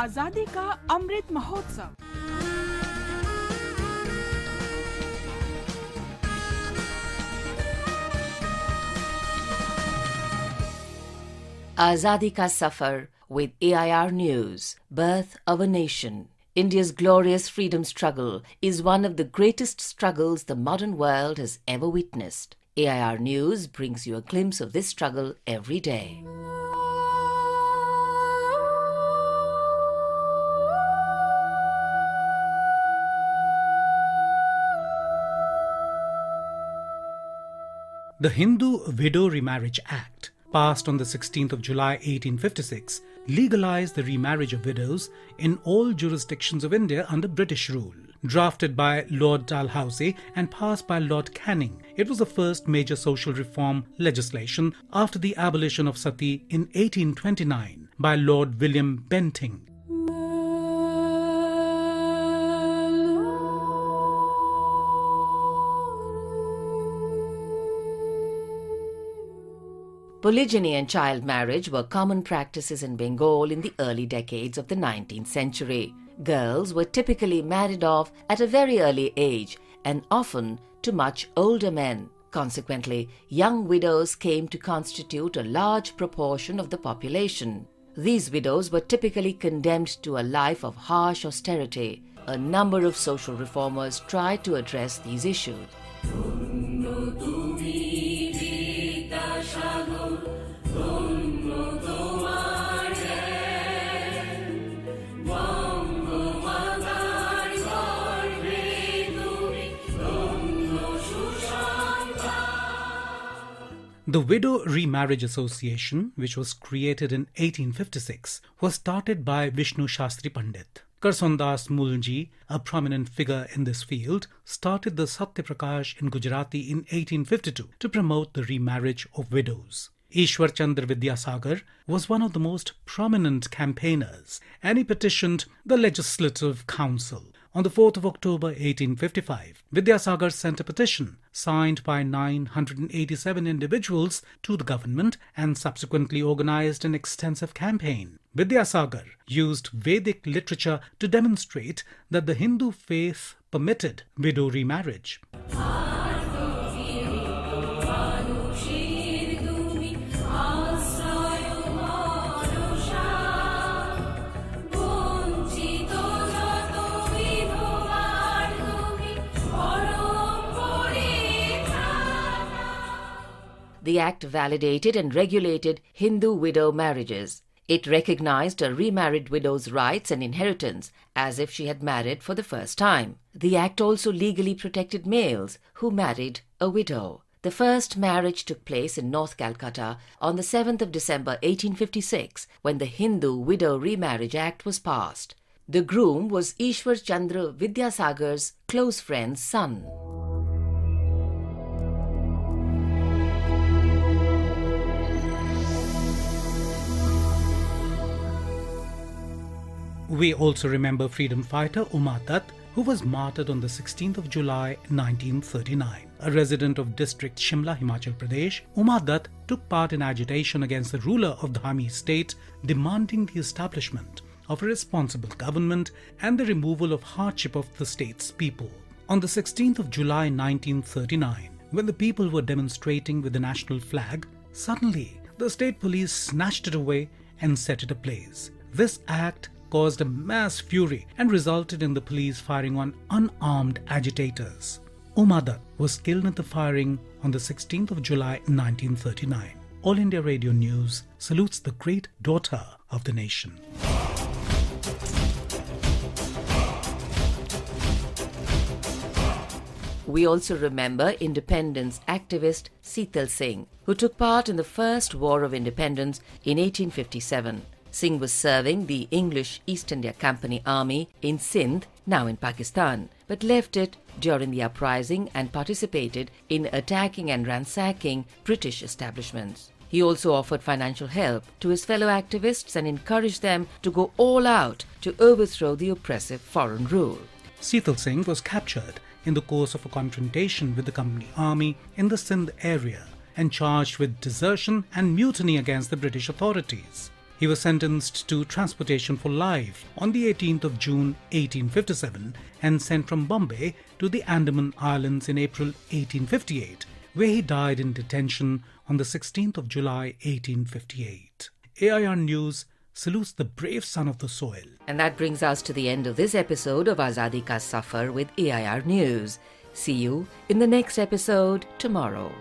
आजादी का Amrit Mahotsav. Azadi ka Safar with AIR News, Birth of a Nation. India's glorious freedom struggle is one of the greatest struggles the modern world has ever witnessed. AIR News brings you a glimpse of this struggle every day. The Hindu Widow Remarriage Act, passed on the 16th of July 1856, legalized the remarriage of widows in all jurisdictions of India under British rule. Drafted by Lord Dalhousie and passed by Lord Canning, it was the first major social reform legislation after the abolition of sati in 1829 by Lord William Bentinck. Polygyny and child marriage were common practices in Bengal in the early decades of the 19th century. Girls were typically married off at a very early age and often to much older men. Consequently, young widows came to constitute a large proportion of the population. These widows were typically condemned to a life of harsh austerity. A number of social reformers tried to address these issues. The Widow Remarriage Association, which was created in 1856, was started by Vishnu Shastri Pandit. Karsondas Mulji, a prominent figure in this field, started the Satya Prakash in Gujarati in 1852 to promote the remarriage of widows. Ishwar Chandra Vidyasagar was one of the most prominent campaigners, and he petitioned the Legislative Council. On the 4th of October 1855, Vidyasagar sent a petition signed by 987 individuals to the government and subsequently organized an extensive campaign. Vidyasagar used Vedic literature to demonstrate that the Hindu faith permitted widow remarriage. The Act validated and regulated Hindu widow marriages. It recognized a remarried widow's rights and inheritance as if she had married for the first time. The Act also legally protected males who married a widow. The first marriage took place in North Calcutta on the 7th of December 1856 when the Hindu Widow Remarriage Act was passed. The groom was Ishwar Chandra Vidyasagar's close friend's son. We also remember freedom fighter Umatat, who was martyred on the 16th of July 1939. A resident of district Shimla, Himachal Pradesh, Umatat took part in agitation against the ruler of the Dhami state, demanding the establishment of a responsible government and the removal of hardship of the state's people. On the 16th of July 1939, when the people were demonstrating with the national flag, suddenly the state police snatched it away and set it ablaze. This act caused a mass fury and resulted in the police firing on unarmed agitators. Umatat was killed in the firing on the 16th of July 1939. All India Radio News salutes the great daughter of the nation. We also remember independence activist Sithil Singh, who took part in the First War of Independence in 1857. Singh was serving the English East India Company Army in Sindh, now in Pakistan, but left it during the uprising and participated in attacking and ransacking British establishments. He also offered financial help to his fellow activists and encouraged them to go all out to overthrow the oppressive foreign rule. Sithil Singh was captured in the course of a confrontation with the company army in the Sindh area and charged with desertion and mutiny against the British authorities. He was sentenced to transportation for life on the 18th of June 1857 and sent from Bombay to the Andaman Islands in April 1858, where he died in detention on the 16th of July 1858. AIR News salutes the brave son of the soil. And that brings us to the end of this episode of Azadi Ka Safar with AIR News. See you in the next episode tomorrow.